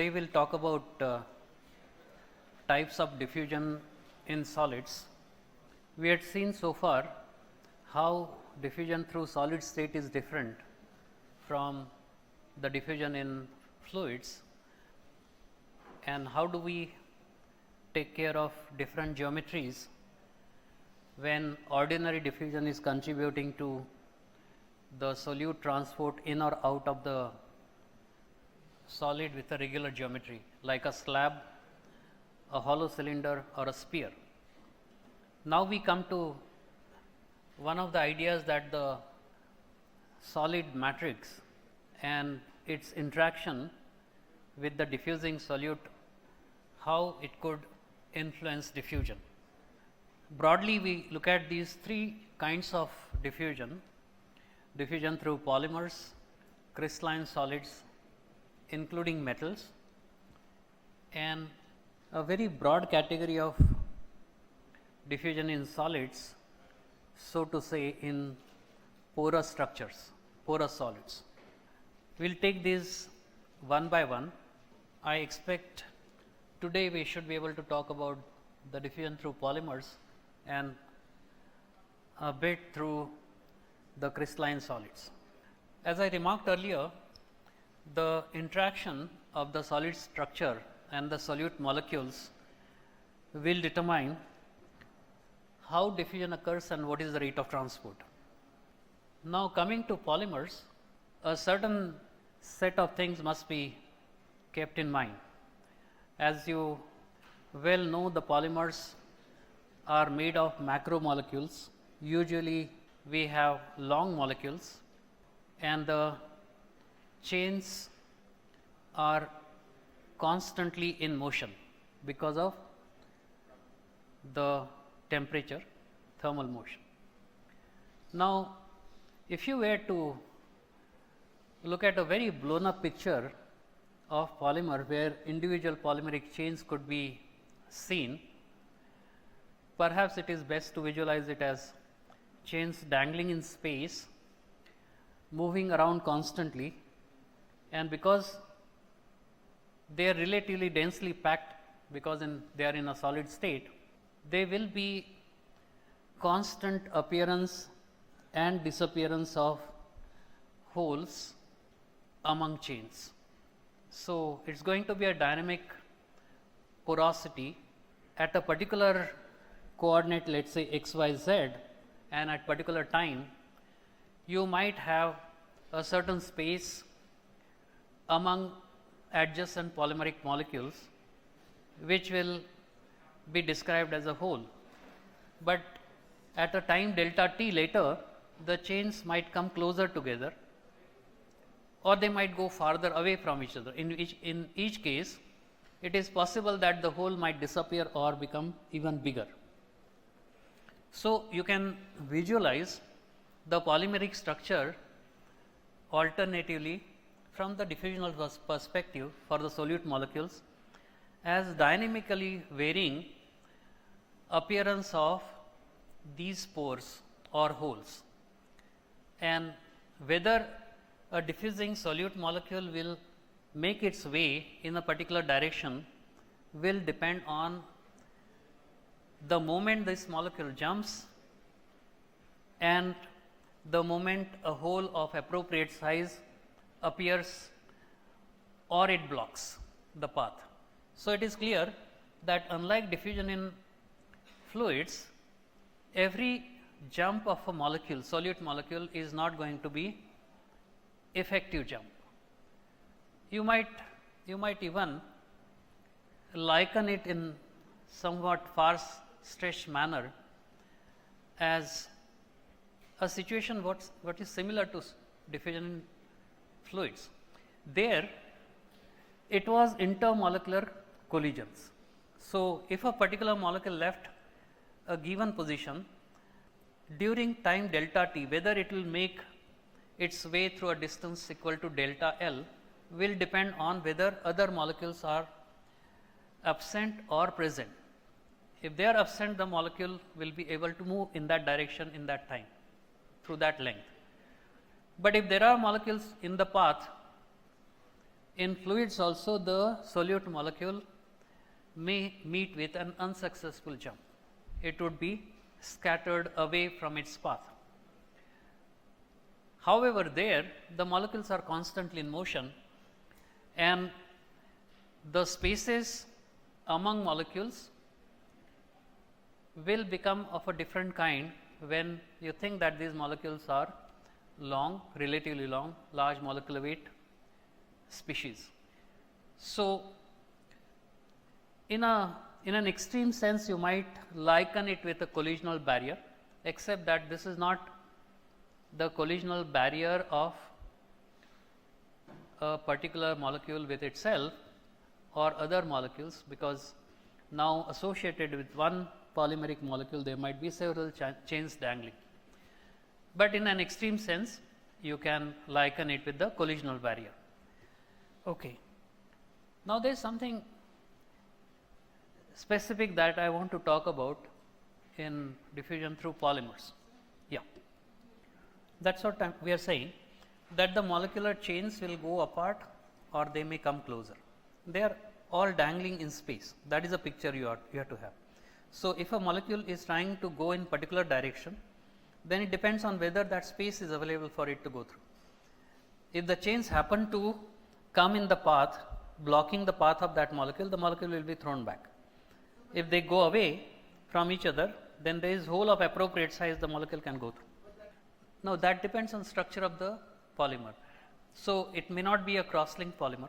Today we'll talk about types of diffusion in solids. We had seen so far how diffusion through solid state is different from the diffusion in fluids, and how do we take care of different geometries when ordinary diffusion is contributing to the solute transport in or out of the solid with a regular geometry, like a slab, a hollow cylinder, or a sphere. Now we come to one of the ideas that the solid matrix and its interaction with the diffusing solute, how it could influence diffusion. Broadly, we look at these three kinds of diffusion: diffusion through polymers, crystalline solids, including metals, and a very broad category of diffusion in solids, so to say, in porous structures, porous solids. We will take these one by one. I expect today we should be able to talk about the diffusion through polymers and a bit through the crystalline solids. As I remarked earlier, the interaction of the solid structure and the solute molecules will determine how diffusion occurs and what is the rate of transport. Now, coming to polymers, a certain set of things must be kept in mind. As you well know, the polymers are made of macromolecules. Usually we have long molecules, and the chains are constantly in motion because of the temperature, thermal motion. Now, if you were to look at a very blown up picture of polymer where individual polymeric chains could be seen, perhaps it is best to visualize it as chains dangling in space, moving around constantly, and because they are relatively densely packed, because they are in a solid state, they will be constant appearance and disappearance of holes among chains. So, it is going to be a dynamic porosity at a particular coordinate, let us say x, y, z, and at particular time you might have a certain space among adjacent polymeric molecules which will be described as a hole, but at a time delta t later the chains might come closer together or they might go farther away from each other. In each case, it is possible that the hole might disappear or become even bigger. So, you can visualize the polymeric structure alternatively from the diffusional perspective for the solute molecules as dynamically varying appearance of these pores or holes, and whether a diffusing solute molecule will make its way in a particular direction will depend on the moment this molecule jumps and the moment a hole of appropriate size appears or it blocks the path. So, it is clear that unlike diffusion in fluids, every jump of a molecule, solute molecule, is not going to be effective jump. You might even liken it in somewhat far stretched manner as a situation what is similar to diffusion in fluids. There it was intermolecular collisions. So, if a particular molecule left a given position during time delta t, whether it will make its way through a distance equal to delta L will depend on whether other molecules are absent or present. If they are absent, the molecule will be able to move in that direction in that time through that length. But if there are molecules in the path, In fluids also, the solute molecule may meet with an unsuccessful jump. It would be scattered away from its path. However, there the molecules are constantly in motion, and the spaces among molecules will become of a different kind when you think that these molecules are long, relatively long, large molecular weight species. So, in an extreme sense, you might liken it with a collisional barrier, except that this is not the collisional barrier of a particular molecule with itself or other molecules, because now associated with one polymeric molecule there might be several chains dangling. But in an extreme sense, you can liken it with the collisional barrier. Okay. Now, there is something specific that I want to talk about in diffusion through polymers. Yeah, that is what we are saying, that the molecular chains will go apart or they may come closer. They are all dangling in space. That is a picture you have to have. So, if a molecule is trying to go in particular direction, then it depends on whether that space is available for it to go through. If the chains happen to come in the path, blocking the path of that molecule, the molecule will be thrown back. If they go away from each other, then there is hole of appropriate size the molecule can go through. Now, that depends on structure of the polymer. So, it may not be a cross-linked polymer.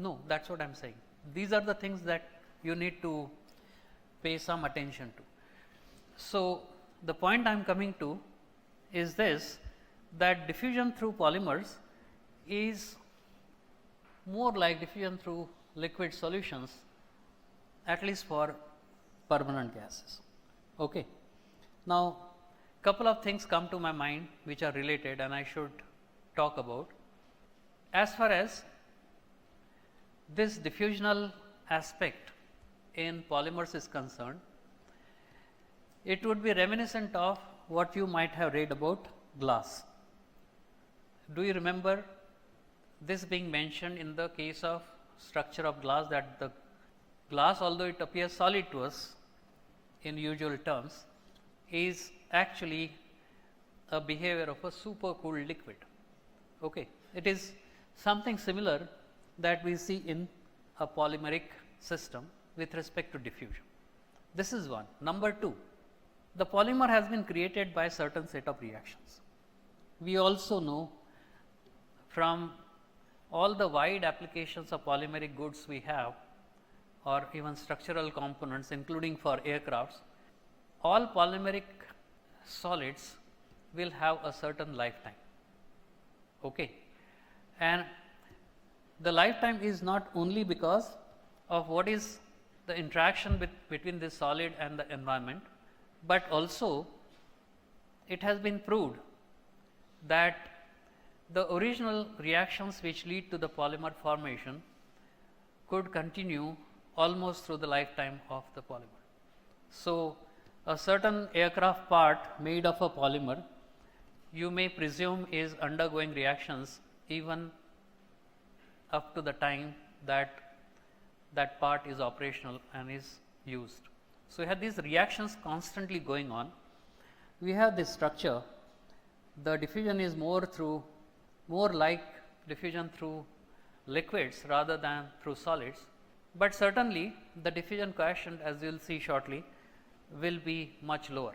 No, that is what I am saying. These are the things that you need to pay some attention to. So, the point I am coming to is this, that diffusion through polymers is more like diffusion through liquid solutions, at least for permanent gases. Okay. Now, couple of things come to my mind which are related and I should talk about. As far as this diffusional aspect in polymers is concerned, it would be reminiscent of what you might have read about glass. Do you remember this being mentioned in the case of structure of glass, that the glass, although it appears solid to us in usual terms, is actually a behavior of a supercooled liquid. Okay. It is something similar that we see in a polymeric system with respect to diffusion. This is one. Number two, the polymer has been created by a certain set of reactions. We also know from all the wide applications of polymeric goods we have, or even structural components including for aircrafts, all polymeric solids will have a certain lifetime. Okay. And the lifetime is not only because of what is the interaction between this solid and the environment, but also it has been proved that the original reactions which lead to the polymer formation could continue almost through the lifetime of the polymer. So, a certain aircraft part made of a polymer, you may presume, is undergoing reactions even up to the time that that part is operational and is used. So, we have these reactions constantly going on. We have this structure. The diffusion is more like diffusion through liquids rather than through solids, but certainly the diffusion coefficient, as you will see shortly, will be much lower,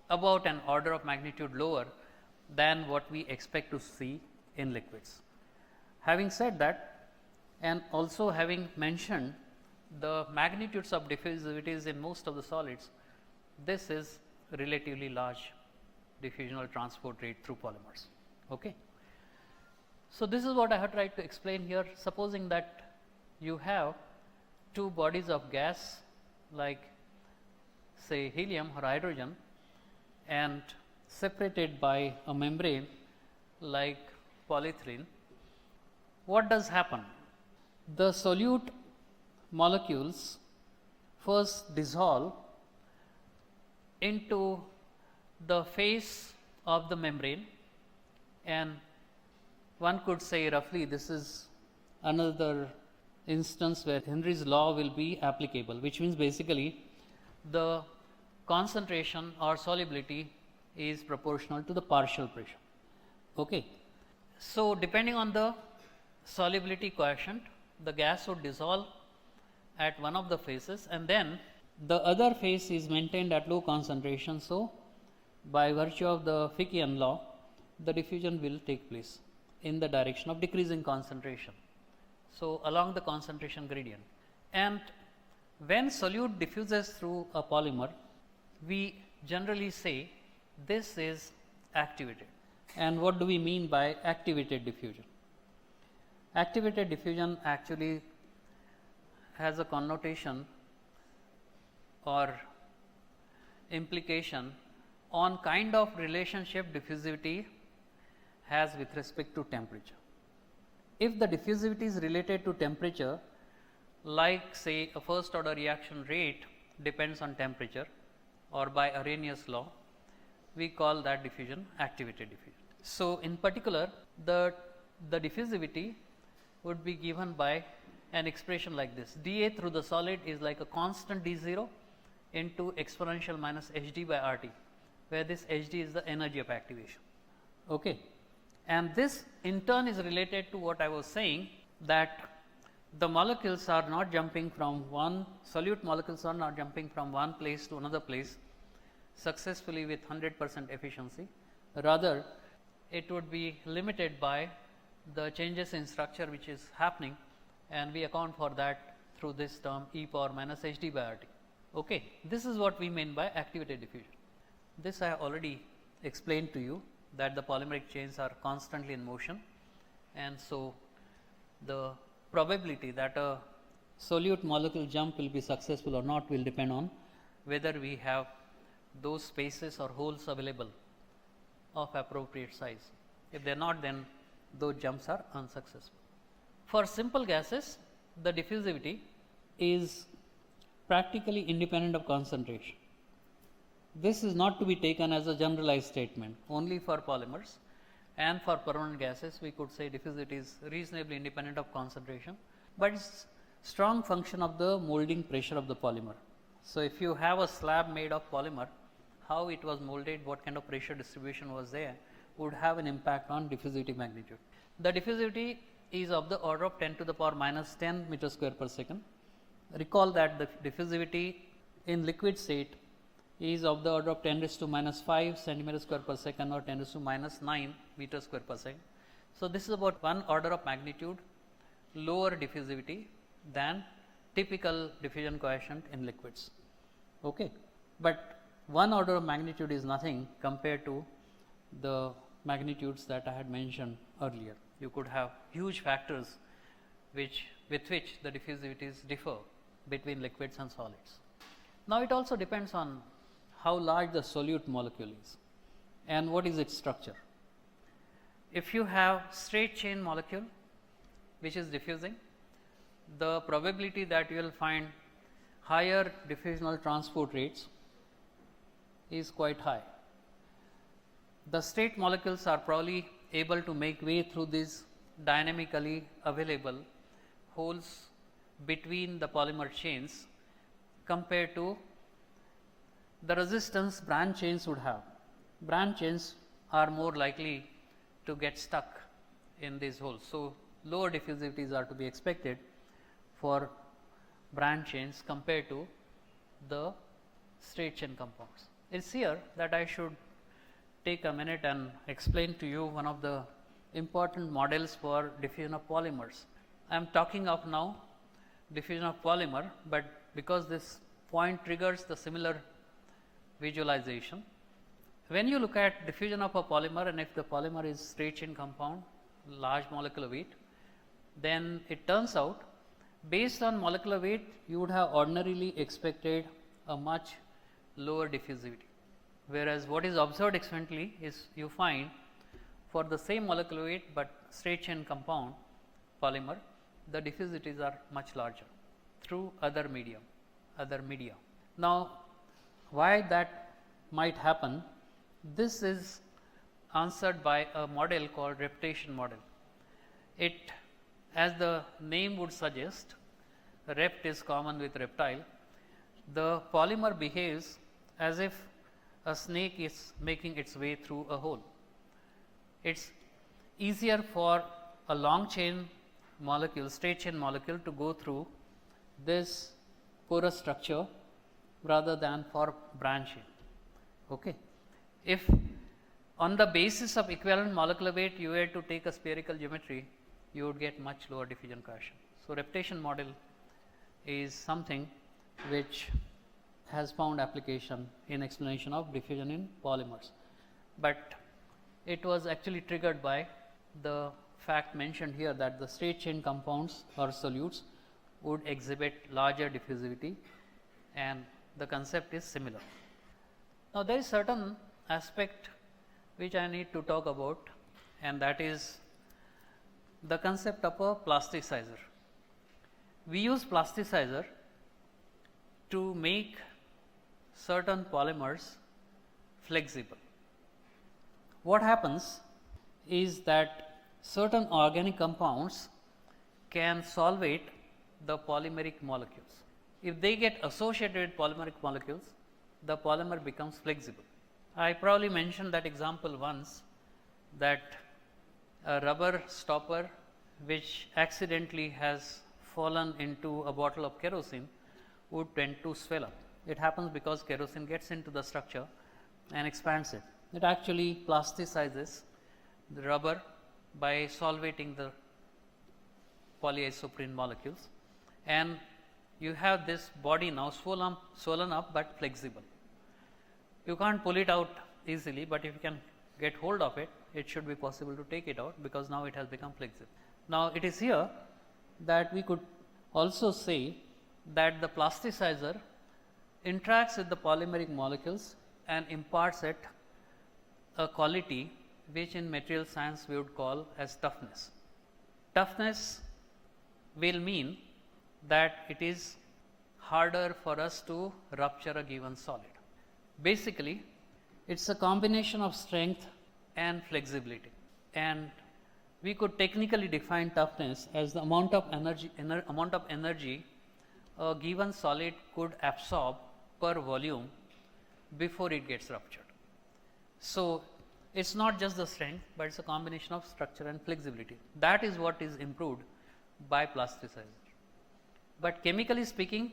about an order of magnitude lower than what we expect to see in liquids. Having said that, and also having mentioned the magnitudes of diffusivities in most of the solids, this is relatively large diffusional transport rate through polymers. Okay. So, this is what I have tried to explain here. Supposing that you have two bodies of gas like say helium or hydrogen and separated by a membrane like polyethylene, what does happen? The solute molecules first dissolve into the face of the membrane, and one could say roughly this is another instance where Henry's law will be applicable, which means basically the concentration or solubility is proportional to the partial pressure. Okay. So, depending on the solubility coefficient, the gas would dissolve at one of the phases and then the other phase is maintained at low concentration. So, by virtue of the Fickian law, the diffusion will take place in the direction of decreasing concentration. So, along the concentration gradient, and when solute diffuses through a polymer, we generally say this is activated. And what do we mean by activated diffusion? Activated diffusion actually has a connotation or implication on kind of relationship diffusivity has with respect to temperature. If the diffusivity is related to temperature, like say a first order reaction rate depends on temperature or by Arrhenius law, we call that diffusion activated diffusion. So, in particular the diffusivity would be given by an expression like this: dA through the solid is like a constant d0 into exponential minus hd by RT, where this hd is the energy of activation. Okay. And this in turn is related to what I was saying, that the molecules are not jumping from one, solute molecules are not jumping from one place to another place successfully with 100% efficiency. Rather, it would be limited by the changes in structure which is happening, and we account for that through this term e power minus hd by RT. Okay. This is what we mean by activated diffusion. This I have already explained to you, that the polymeric chains are constantly in motion, and so the probability that a solute molecule jump will be successful or not will depend on whether we have those spaces or holes available of appropriate size. If they are not, then those jumps are unsuccessful. For simple gases, the diffusivity is practically independent of concentration. This is not to be taken as a generalized statement only for polymers, and for permanent gases we could say diffusivity is reasonably independent of concentration, but it is strong function of the molding pressure of the polymer. So, if you have a slab made of polymer, how it was molded, what kind of pressure distribution was there, would have an impact on diffusivity magnitude. The diffusivity is of the order of 10 to the power minus 10 meter square per second. Recall that the diffusivity in liquid state is of the order of 10 raised to minus 5 centimeter square per second or 10 raised to minus 9 meter square per second. So, this is about one order of magnitude lower diffusivity than typical diffusion coefficient in liquids. Okay. But one order of magnitude is nothing compared to the magnitudes that I had mentioned earlier. You could have huge factors with which the diffusivities differ between liquids and solids. Now, it also depends on how large the solute molecule is and what is its structure. If you have straight chain molecule which is diffusing, the probability that you will find higher diffusional transport rates is quite high. The straight molecules are probably able to make way through these dynamically available holes between the polymer chains compared to the resistance branch chains would have. Branch chains are more likely to get stuck in these holes. So, lower diffusivities are to be expected for branch chains compared to the straight chain compounds. It is here that I should take a minute and explain to you one of the important models for diffusion of polymers. I am talking of now diffusion of polymer, but because this point triggers the similar visualization. When you look at diffusion of a polymer, and if the polymer is straight chain compound, large molecular weight, then it turns out based on molecular weight you would have ordinarily expected a much lower diffusivity, whereas what is observed experimentally is you find for the same molecular weight, but straight chain compound polymer, the diffusivities are much larger through other media. Now, why that might happen? This is answered by a model called reptation model. It As the name would suggest, rept is common with reptile. The polymer behaves as if a snake is making its way through a hole. It's easier for a long chain molecule, straight chain molecule, to go through this porous structure rather than for branching. Okay. If on the basis of equivalent molecular weight you were to take a spherical geometry, you would get much lower diffusion coefficient. So, reptation model is something which has found application in explanation of diffusion in polymers, but it was actually triggered by the fact mentioned here that the straight chain compounds or solutes would exhibit larger diffusivity, and the concept is similar. Now, there is certain aspect which I need to talk about, and that is the concept of a plasticizer. We use plasticizer to make certain polymers flexible. What happens is that certain organic compounds can solvate the polymeric molecules. If they get associated with polymeric molecules, the polymer becomes flexible. I probably mentioned that example once, that a rubber stopper which accidentally has fallen into a bottle of kerosene would tend to swell up. It happens because kerosene gets into the structure and expands it. It actually plasticizes the rubber by solvating the polyisoprene molecules, and you have this body now swollen up but flexible. You can't pull it out easily, but if you can get hold of it, it should be possible to take it out, because now it has become flexible. Now, it is here that we could also say that the plasticizer interacts with the polymeric molecules and imparts it a quality which in material science we would call as toughness. Toughness will mean that it is harder for us to rupture a given solid. Basically, it is a combination of strength and flexibility, and we could technically define toughness as the amount of energy a given solid could absorb per volume before it gets ruptured. So, it is not just the strength, but it is a combination of structure and flexibility. That is what is improved by plasticizer. But chemically speaking,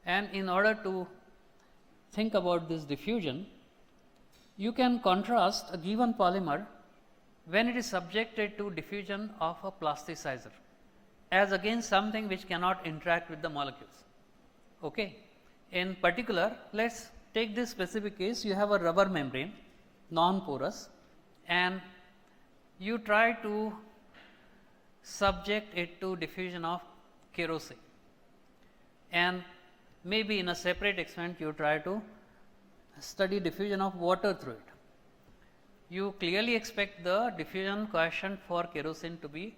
and in order to think about this diffusion, you can contrast a given polymer when it is subjected to diffusion of a plasticizer as against something which cannot interact with the molecules. Okay. In particular, let us take this specific case. You have a rubber membrane, non-porous, and you try to subject it to diffusion of kerosene, and maybe in a separate experiment you try to study diffusion of water through it. You clearly expect the diffusion coefficient for kerosene to be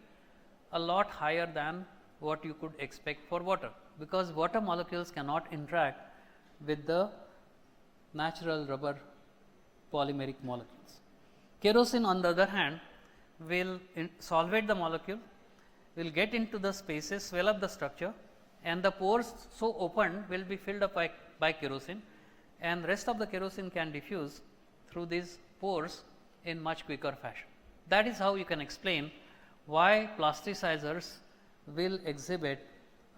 a lot higher than what you could expect for water, because water molecules cannot interact with the natural rubber polymeric molecules. Kerosene, on the other hand, will solvate the molecule, will get into the spaces, swell up the structure, and the pores so opened will be filled up by kerosene, and rest of the kerosene can diffuse through these pores in much quicker fashion. That is how you can explain why plasticizers will exhibit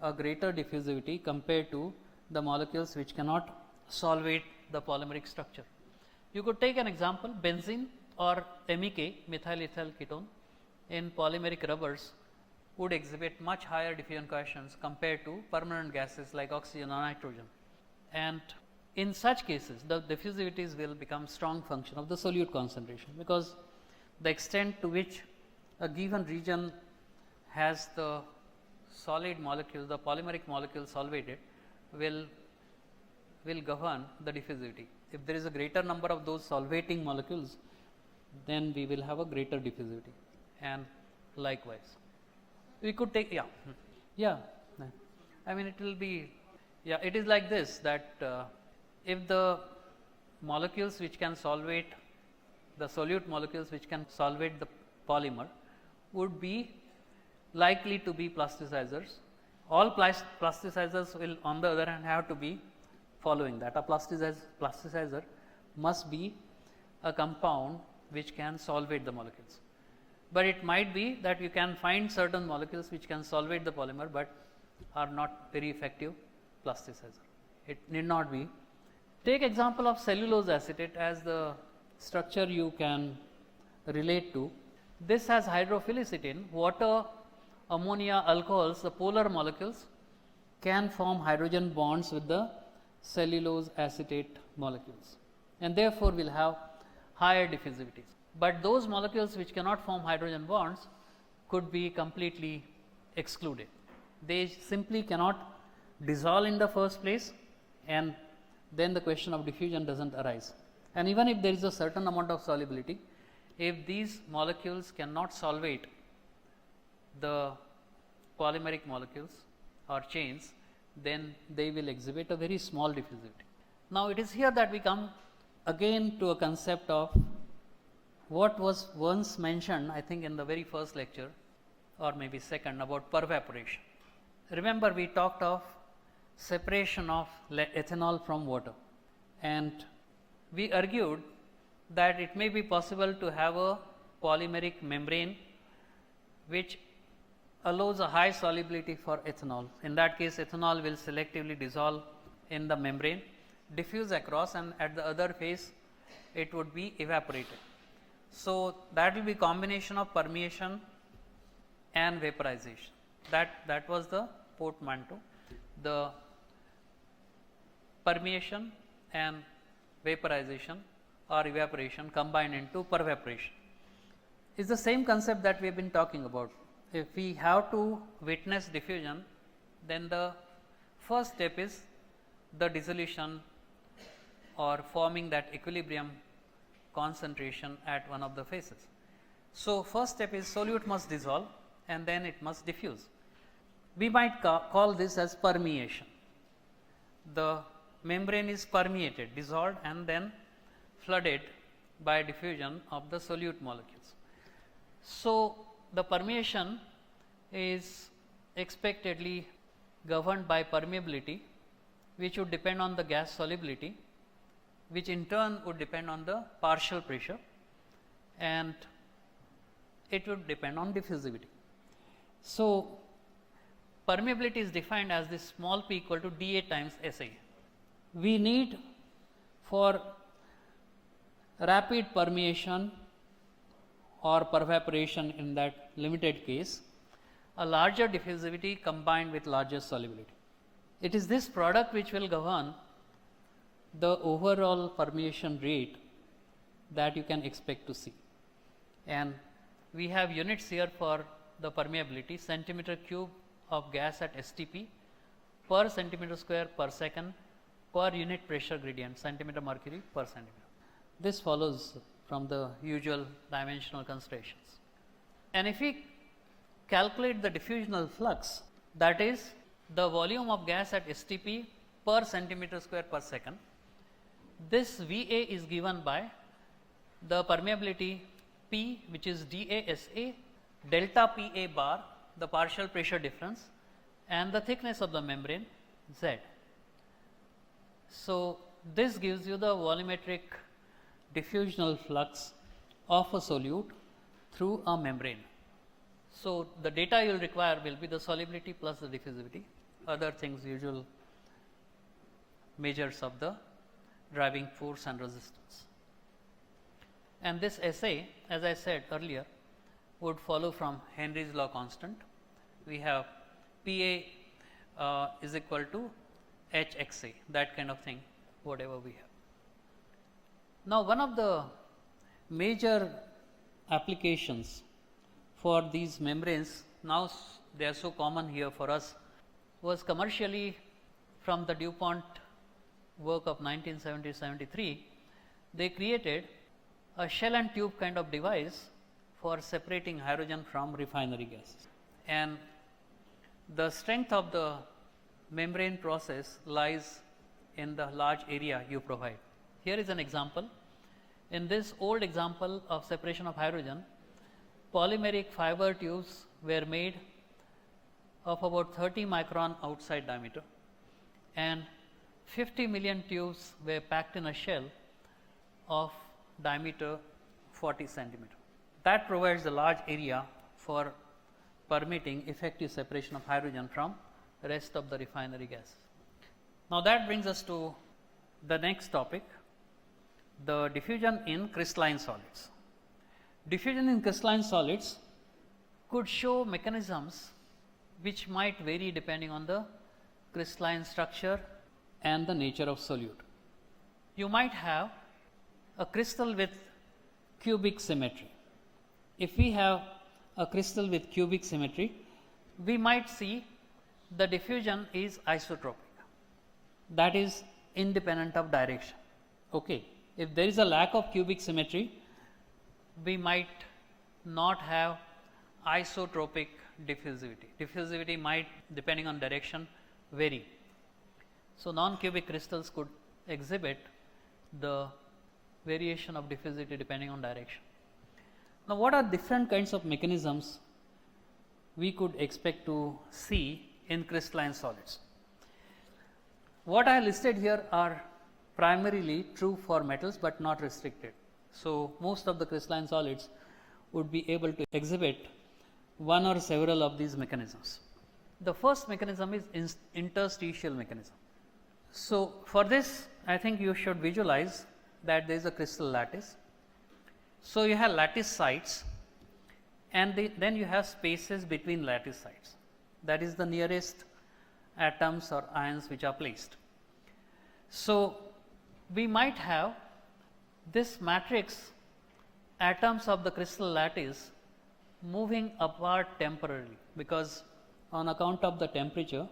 a greater diffusivity compared to the molecules which cannot solvate the polymeric structure. You could take an example, benzene or MEK, methyl ethyl ketone, in polymeric rubbers would exhibit much higher diffusion coefficients compared to permanent gases like oxygen or nitrogen. And in such cases, the diffusivities will become strong function of the solute concentration, because the extent to which a given region has the solid molecule, the polymeric molecule solvated, will govern the diffusivity. If there is a greater number of those solvating molecules, then we will have a greater diffusivity, and likewise. We could take, I mean, it will be, it is like this, that if the molecules which can solvate, the solute molecules which can solvate the polymer would be likely to be plasticizers. All plasticizers will on the other hand have to be following that. A plasticizer must be a compound which can solvate the molecules. But it might be that you can find certain molecules which can solvate the polymer, but are not very effective plasticizer. It need not be. Take example of cellulose acetate as the structure you can relate to. This has hydrophilicity in water, ammonia, alcohols, the polar molecules can form hydrogen bonds with the cellulose acetate molecules, and therefore will have higher diffusivities. But those molecules which cannot form hydrogen bonds could be completely excluded. They simply cannot dissolve in the first place, and then the question of diffusion does not arise. And even if there is a certain amount of solubility, if these molecules cannot solvate the polymeric molecules or chains, then they will exhibit a very small diffusivity. Now, it is here that we come again to a concept of what was once mentioned, I think in the very first lecture or maybe second, about pervaporation. Remember, we talked of separation of ethanol from water, and we argued that it may be possible to have a polymeric membrane which allows a high solubility for ethanol. In that case, ethanol will selectively dissolve in the membrane, diffuse across, and at the other phase it would be evaporated. So, that will be combination of permeation and vaporization. That was the portmanteau. The permeation and vaporization or evaporation combined into pervaporation is the same concept that we have been talking about. If we have to witness diffusion, then the first step is the dissolution or forming that equilibrium concentration at one of the phases. So, first step is solute must dissolve and then it must diffuse. We might call this as permeation. The membrane is permeated, dissolved, and then flooded by diffusion of the solute molecules. So, the permeation is expectedly governed by permeability, which would depend on the gas solubility, which in turn would depend on the partial pressure, and it would depend on diffusivity. So, permeability is defined as this small p equal to dA times SA. We need for rapid permeation or pervaporation in that limited case a larger diffusivity combined with larger solubility. It is this product which will govern the overall permeation rate that you can expect to see, and we have units here for the permeability: centimeter cube of gas at STP per centimeter square per second per unit pressure gradient, centimeter mercury per centimeter. This follows from the usual dimensional considerations. And if we calculate the diffusional flux, that is the volume of gas at STP per centimeter square per second, this VA is given by the permeability P, which is dASA, delta PA bar, the partial pressure difference, and the thickness of the membrane Z. So, this gives you the volumetric diffusional flux of a solute through a membrane. So, the data you will require will be the solubility plus the diffusivity, other things usual measures of the driving force and resistance. And this SA, as I said earlier, would follow from Henry's law constant. We have PA is equal to HXA, that kind of thing, whatever we have. Now, one of the major applications for these membranes, now they are so common here for us, was commercially from the DuPont work of 1970-73. They created a shell and tube kind of device for separating hydrogen from refinery gases, and the strength of the membrane process lies in the large area you provide. Here is an example. In this old example of separation of hydrogen, polymeric fiber tubes were made of about 30 micron outside diameter, and 50 million tubes were packed in a shell of diameter 40 centimeter. That provides a large area for permitting effective separation of hydrogen from rest of the refinery gas. Now, that brings us to the next topic, the diffusion in crystalline solids. Diffusion in crystalline solids could show mechanisms which might vary depending on the crystalline structure and the nature of solute. You might have a crystal with cubic symmetry. If we have a crystal with cubic symmetry, we might see the diffusion is isotropic, that is independent of direction. Okay. If there is a lack of cubic symmetry, we might not have isotropic diffusivity. Diffusivity might, depending on direction, vary. So, non-cubic crystals could exhibit the variation of diffusivity depending on direction. Now, what are different kinds of mechanisms we could expect to see in crystalline solids? What I listed here are primarily true for metals, but not restricted. So, most of the crystalline solids would be able to exhibit one or several of these mechanisms. The first mechanism is interstitial mechanism. So, for this I think you should visualize that there is a crystal lattice. So, you have lattice sites and then you have spaces between lattice sites, that is the nearest atoms or ions which are placed. So, we might have this matrix atoms of the crystal lattice moving apart temporarily, because on account of the temperature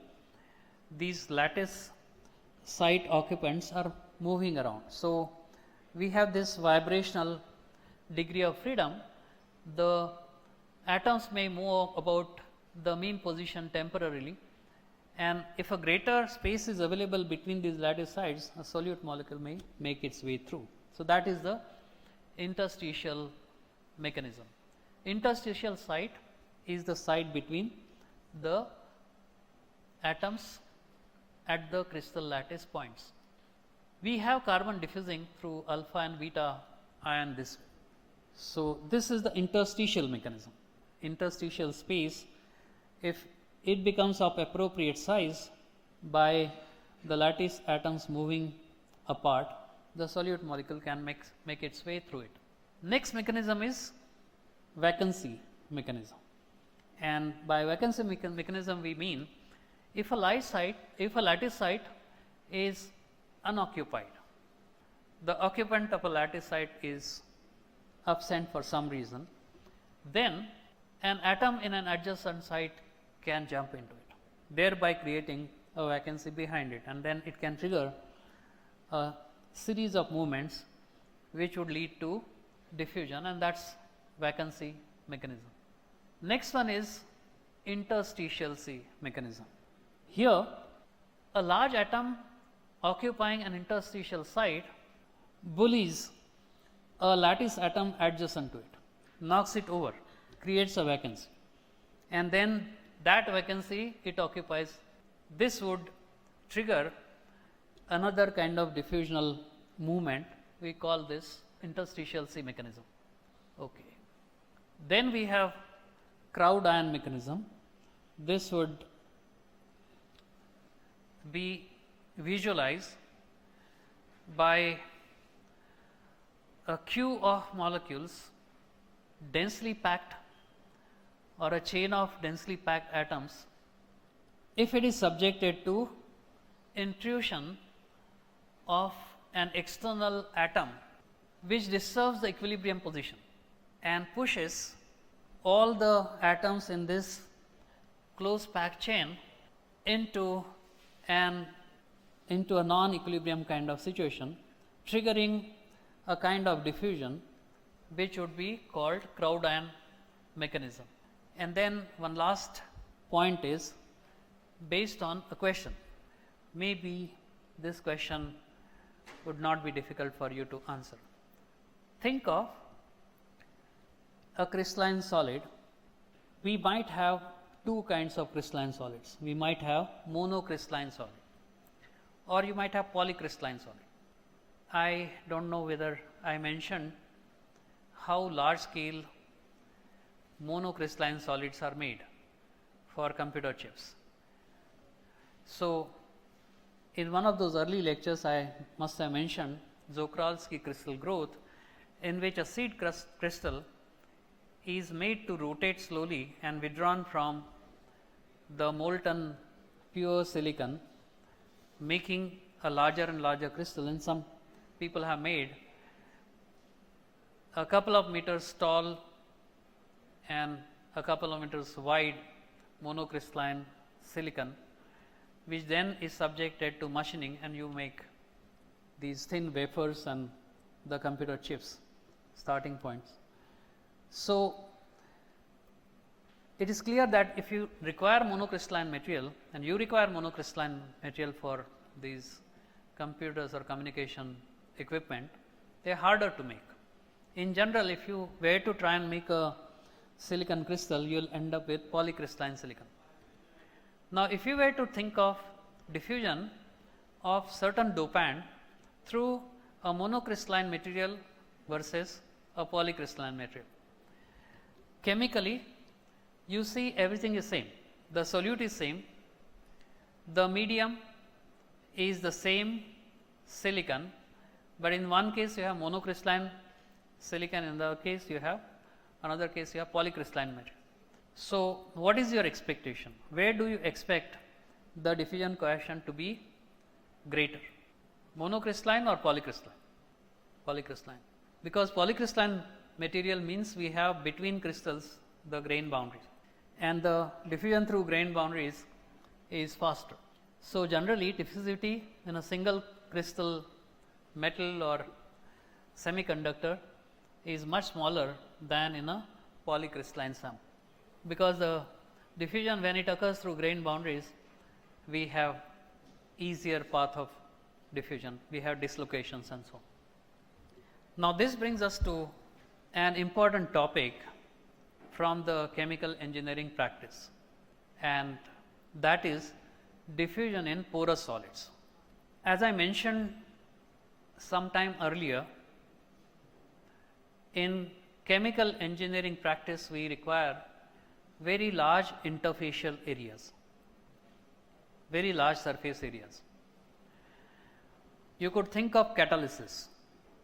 these lattice site occupants are moving around. So, we have this vibrational degree of freedom. The atoms may move about the mean position temporarily, and if a greater space is available between these lattice sites, a solute molecule may make its way through. So, that is the interstitial mechanism. Interstitial site is the site between the atoms at the crystal lattice points. We have carbon diffusing through alpha and beta ion this way. So, this is the interstitial mechanism. Interstitial space, if it becomes of appropriate size by the lattice atoms moving apart, the solute molecule can make its way through it. Next mechanism is vacancy mechanism, and by vacancy mechanism we mean if a lattice site is unoccupied, the occupant of a lattice site is absent for some reason, then an atom in an adjacent site can jump into it, thereby creating a vacancy behind it, and then it can trigger a series of movements which would lead to diffusion, and that is vacancy mechanism. Next one is interstitial C mechanism. Here a large atom occupying an interstitial site bullies a lattice atom adjacent to it, knocks it over, creates a vacancy, and then that vacancy it occupies. This would trigger another kind of diffusional movement. We call this interstitial C mechanism. Okay. Then we have crowd ion mechanism. This would be visualized by a queue of molecules densely packed or a chain of densely packed atoms. If it is subjected to intrusion of an external atom which disturbs the equilibrium position and pushes all the atoms in this close packed chain into a non-equilibrium kind of situation, triggering a kind of diffusion which would be called crowd ion mechanism. And then one last point is based on a question. Maybe this question would not be difficult for you to answer. Think of a crystalline solid. We might have two kinds of crystalline solids. We might have monocrystalline solid or you might have polycrystalline solid. I don't know whether I mentioned how large scale monocrystalline solids are made for computer chips. So, in one of those early lectures I must have mentioned Czochralski crystal growth, in which a seed crystal is made to rotate slowly and withdrawn from the molten pure silicon, making a larger and larger crystal, and some people have made a couple of meters tall and a couple of meters wide monocrystalline silicon, which then is subjected to machining and you make these thin wafers and the computer chips starting points. So, it is clear that if you require monocrystalline material and you require monocrystalline material for these computers or communication equipment, they are harder to make. In general, if you were to try and make a silicon crystal, you will end up with polycrystalline silicon. Now, if you were to think of diffusion of certain dopant through a monocrystalline material versus a polycrystalline material, chemically you see everything is same, the solute is same, the medium is the same silicon, but in one case you have monocrystalline silicon, in the other case you have polycrystalline material. So, what is your expectation? Where do you expect the diffusion coefficient to be greater, monocrystalline or polycrystalline? Polycrystalline, because polycrystalline material means we have between crystals the grain boundaries and the diffusion through grain boundaries is faster. So, generally diffusivity in a single crystal metal or semiconductor is much smaller than in a polycrystalline sample, because the diffusion when it occurs through grain boundaries, we have easier path of diffusion, we have dislocations and so on. Now, this brings us to an important topic from the chemical engineering practice, and that is diffusion in porous solids. As I mentioned some time earlier, in chemical engineering practice we require very large interfacial areas, very large surface areas. You could think of catalysis.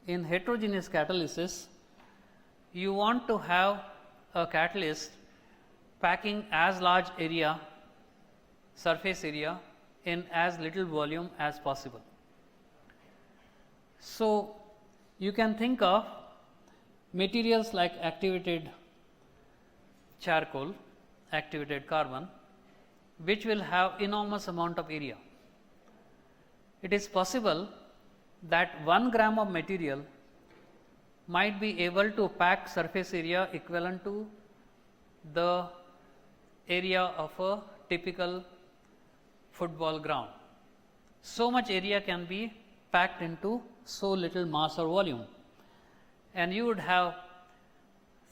In heterogeneous catalysis, you want to have a catalyst packing as large area, surface area in as little volume as possible. So, you can think of materials like activated charcoal, activated carbon, which will have enormous amount of area. It is possible that 1 gram of material might be able to pack surface area equivalent to the area of a typical football ground. So much area can be packed into so little mass or volume, and you would have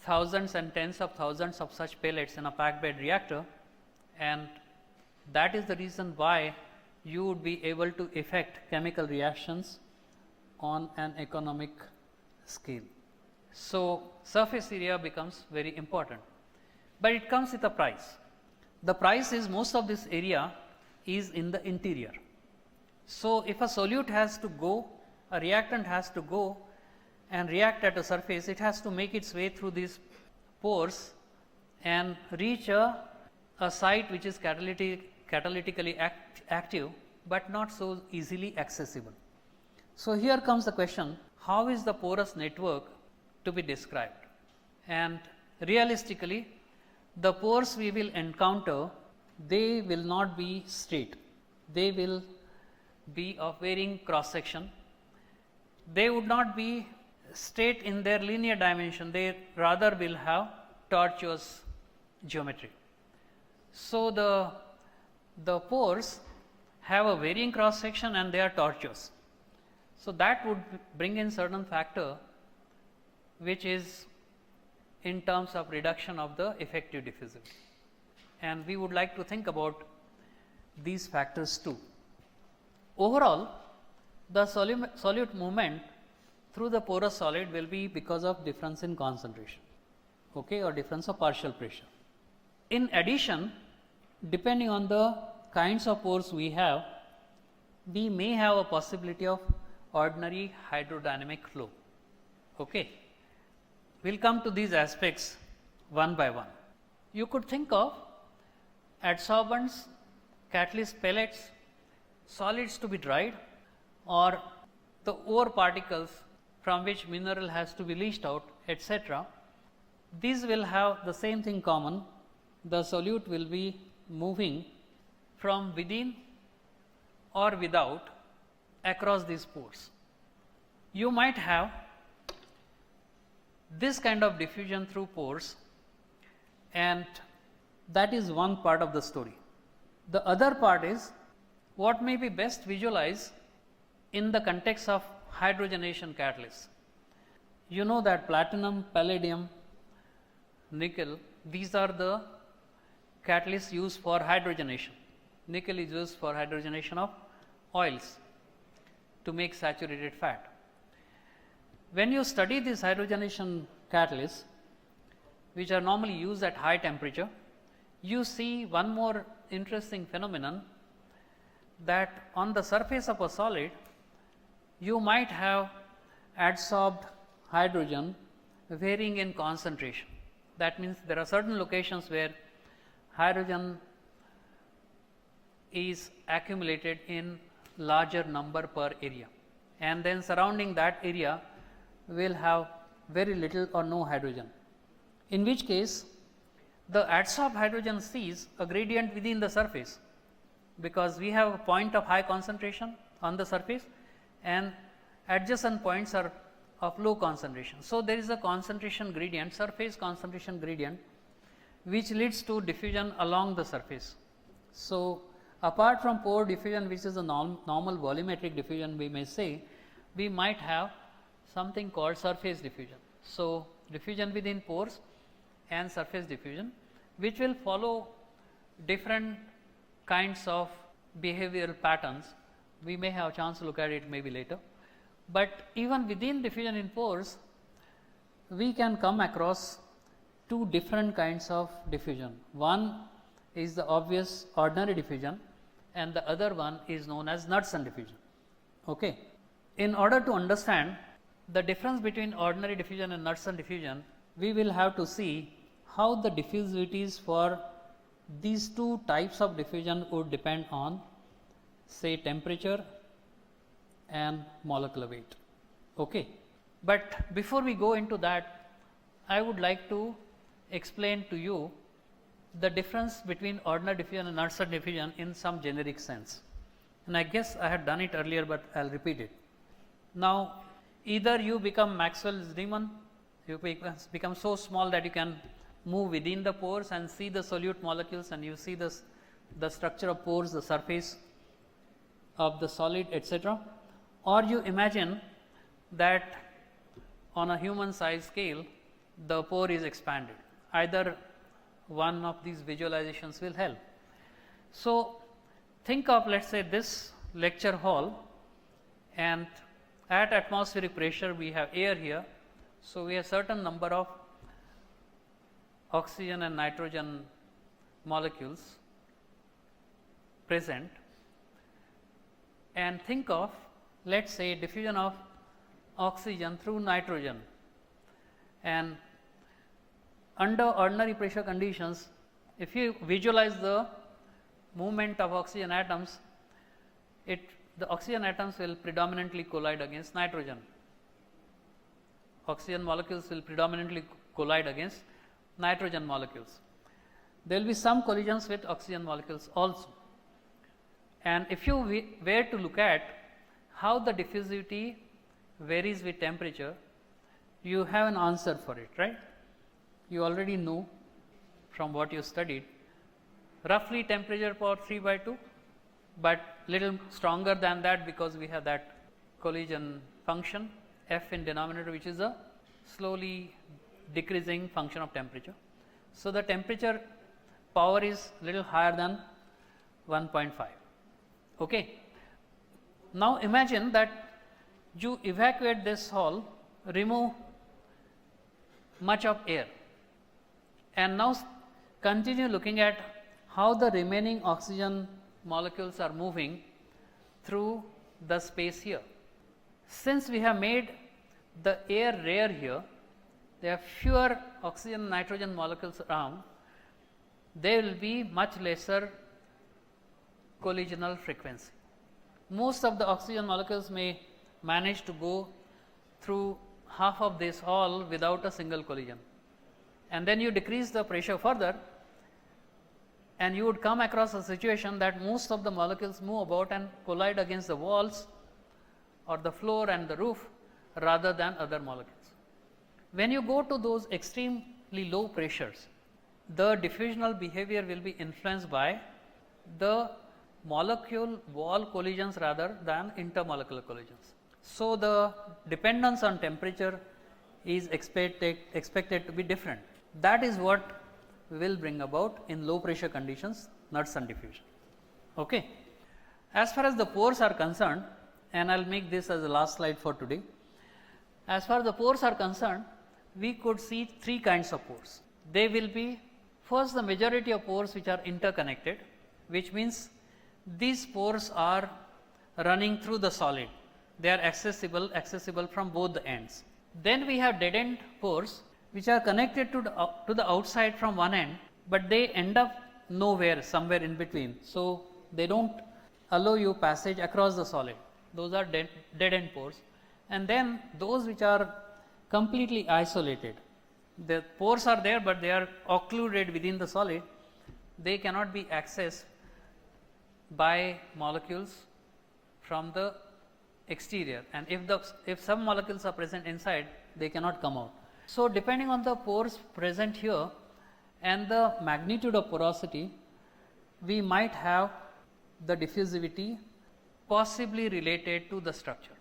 thousands and tens of thousands of such pellets in a packed bed reactor, and that is the reason why you would be able to effect chemical reactions on an economic scale. So, surface area becomes very important, but it comes with a price. The price is most of this area is in the interior. So, if a solute has to go, a reactant has to go and react at a surface, it has to make its way through these pores and reach a site which is catalytically active, but not so easily accessible. So, here comes the question, how is the porous network to be described? And realistically, the pores we will encounter, they will not be straight, they will be of varying cross section, they would not be straight in their linear dimension, they rather will have tortuous geometry. So, the pores have a varying cross section and they are tortuous. So, that would bring in certain factor which is in terms of reduction of the effective diffusivity. and we would like to think about these factors too. Overall, the solute movement through the porous solid will be because of difference in concentration, okay, or difference of partial pressure. In addition, depending on the kinds of pores we have, we may have a possibility of ordinary hydrodynamic flow. Okay. We will come to these aspects one by one. You could think of adsorbents, catalyst pellets, solids to be dried, or the ore particles from which mineral has to be leached out, etc. These will have the same thing common. The solute will be moving from within or without across these pores. You might have this kind of diffusion through pores, and that is one part of the story. The other part is what may be best visualized in the context of hydrogenation catalysts. You know that platinum, palladium, nickel, these are the catalysts used for hydrogenation. Nickel is used for hydrogenation of oils to make saturated fat. When you study these hydrogenation catalysts, which are normally used at high temperature, you see one more interesting phenomenon, that on the surface of a solid you might have adsorbed hydrogen varying in concentration. That means there are certain locations where hydrogen is accumulated in larger number per area, and then surrounding that area will have very little or no hydrogen, in which case the adsorbed hydrogen sees a gradient within the surface, because we have a point of high concentration on the surface and adjacent points are of low concentration. So, there is a concentration gradient, surface concentration gradient, which leads to diffusion along the surface. So, apart from pore diffusion, which is a normal volumetric diffusion, we may say we might have something called surface diffusion. So, diffusion within pores and surface diffusion, which will follow different kinds of behavioral patterns. We may have a chance to look at it maybe later, but even within diffusion in pores, we can come across two different kinds of diffusion. One is the obvious ordinary diffusion, and the other one is known as Knudsen diffusion. Okay. In order to understand the difference between ordinary diffusion and Knudsen diffusion, we will have to see how the diffusivities for these two types of diffusion would depend on, say, temperature and molecular weight. Okay. But before we go into that, I would like to explain to you the difference between ordinary diffusion and Knudsen diffusion in some generic sense. And I guess I had done it earlier, but I will repeat it. Now, either you become Maxwell's demon, you become so small that you can move within the pores and see the solute molecules, and you see the structure of pores, the surface of the solid, etc. Or you imagine that on a human size scale the pore is expanded. Either one of these visualizations will help. So, think of, let us say, this lecture hall, and at atmospheric pressure we have air here. So, we have certain number of oxygen and nitrogen molecules present, and think of, let us say, diffusion of oxygen through nitrogen, and under ordinary pressure conditions, if you visualize the movement of oxygen atoms, the oxygen atoms will predominantly collide against nitrogen. Oxygen molecules will predominantly collide against nitrogen molecules. There will be some collisions with oxygen molecules also. And if you were to look at how the diffusivity varies with temperature, you have an answer for it, right? You already know from what you studied, roughly temperature power 3/2, but little stronger than that because we have that collision function F in denominator, which is a slowly decreasing function of temperature. So, the temperature power is little higher than 1.5. Okay. Now imagine that you evacuate this hall, remove much of air, and now continue looking at how the remaining oxygen molecules are moving through the space here. Since we have made the air rare here, there are fewer oxygen and nitrogen molecules around, there will be much lesser collisional frequency. Most of the oxygen molecules may manage to go through half of this hall without a single collision, and then you decrease the pressure further, and you would come across a situation that most of the molecules move about and collide against the walls or the floor and the roof rather than other molecules. When you go to those extremely low pressures, the diffusional behavior will be influenced by the molecule wall collisions rather than intermolecular collisions. So, the dependence on temperature is expected to be different. That is what will bring about in low pressure conditions Knudsen diffusion. Okay. As far as the pores are concerned, and I will make this as the last slide for today. As far as the pores are concerned, we could see three kinds of pores. They will be, first, the majority of pores which are interconnected, which means these pores are running through the solid. They are accessible from both the ends. Then we have dead end pores which are connected to the outside from one end, but they end up nowhere, somewhere in between. So, they do not allow you passage across the solid. Those are dead end pores. And then those which are completely isolated, the pores are there, but they are occluded within the solid. They cannot be accessed by molecules from the exterior, and if some molecules are present inside, they cannot come out. So, depending on the pores present here and the magnitude of porosity, we might have the diffusivity possibly related to the structure,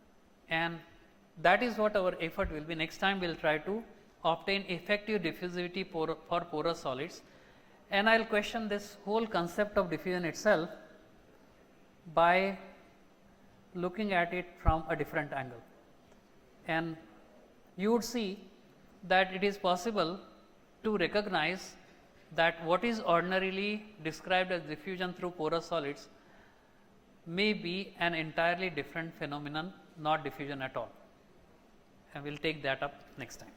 and that is what our effort will be. Next time we will try to obtain effective diffusivity for porous solids, and I will question this whole concept of diffusion itself by looking at it from a different angle, and you would see that it is possible to recognize that what is ordinarily described as diffusion through porous solids may be an entirely different phenomenon, not diffusion at all, and we will take that up next time.